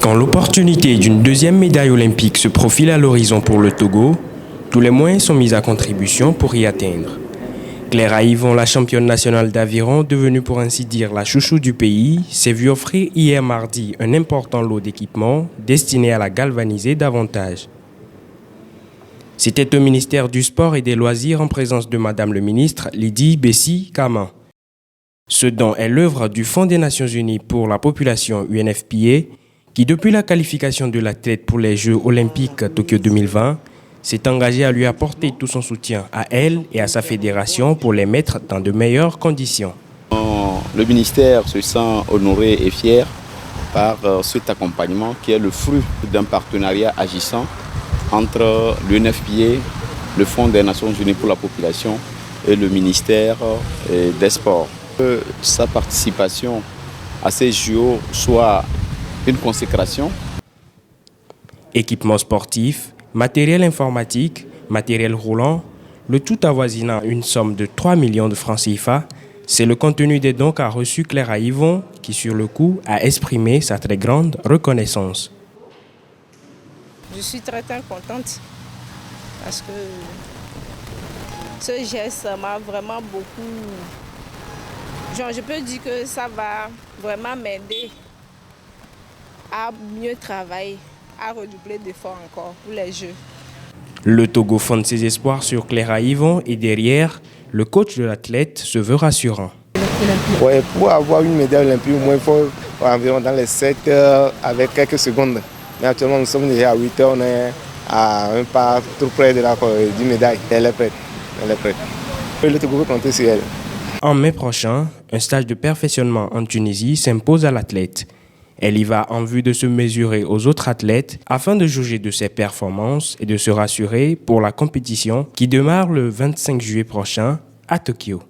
Quand l'opportunité d'une deuxième médaille olympique se profile à l'horizon pour le Togo, tous les moyens sont mis à contribution pour y atteindre. Clara Yvon, la championne nationale d'aviron, devenue pour ainsi dire la chouchou du pays, s'est vue offrir hier mardi un important lot d'équipements destiné à la galvaniser davantage. C'était au ministère du Sport et des Loisirs en présence de Madame le ministre Lydie Bessi-Kama. Ce dont est l'œuvre du Fonds des Nations Unies pour la population UNFPA, qui depuis la qualification de l'athlète pour les Jeux olympiques Tokyo 2020, s'est engagé à lui apporter tout son soutien à elle et à sa fédération pour les mettre dans de meilleures conditions. Le ministère se sent honoré et fier par cet accompagnement qui est le fruit d'un partenariat agissant entre l'UNFPA, le Fonds des Nations Unies pour la population et le ministère des Sports. Que sa participation à ces JO soit une consécration. Équipements sportifs, matériel informatique, matériel roulant, le tout avoisinant une somme de 3 millions de francs CFA, c'est le contenu des dons qu'a reçu Clara Yvon qui sur le coup a exprimé sa très grande reconnaissance. Je suis très contente parce que ce geste m'a vraiment beaucoup... je peux dire que ça va vraiment m'aider à mieux travailler, à redoubler d'efforts encore pour les Jeux. Le Togo fonde ses espoirs sur Clara Yvon et derrière, le coach de l'athlète se veut rassurant. Ouais, pour avoir une médaille olympique, il faut environ dans les 7 heures avec quelques secondes. Mais actuellement, nous sommes déjà à 8 heures, on est à un pas tout près de la médaille. Elle est prête. Elle est prête. Le Togo peut compter sur elle. En mai prochain, un stage de perfectionnement en Tunisie s'impose à l'athlète. Elle y va en vue de se mesurer aux autres athlètes afin de juger de ses performances et de se rassurer pour la compétition qui démarre le 25 juillet prochain à Tokyo.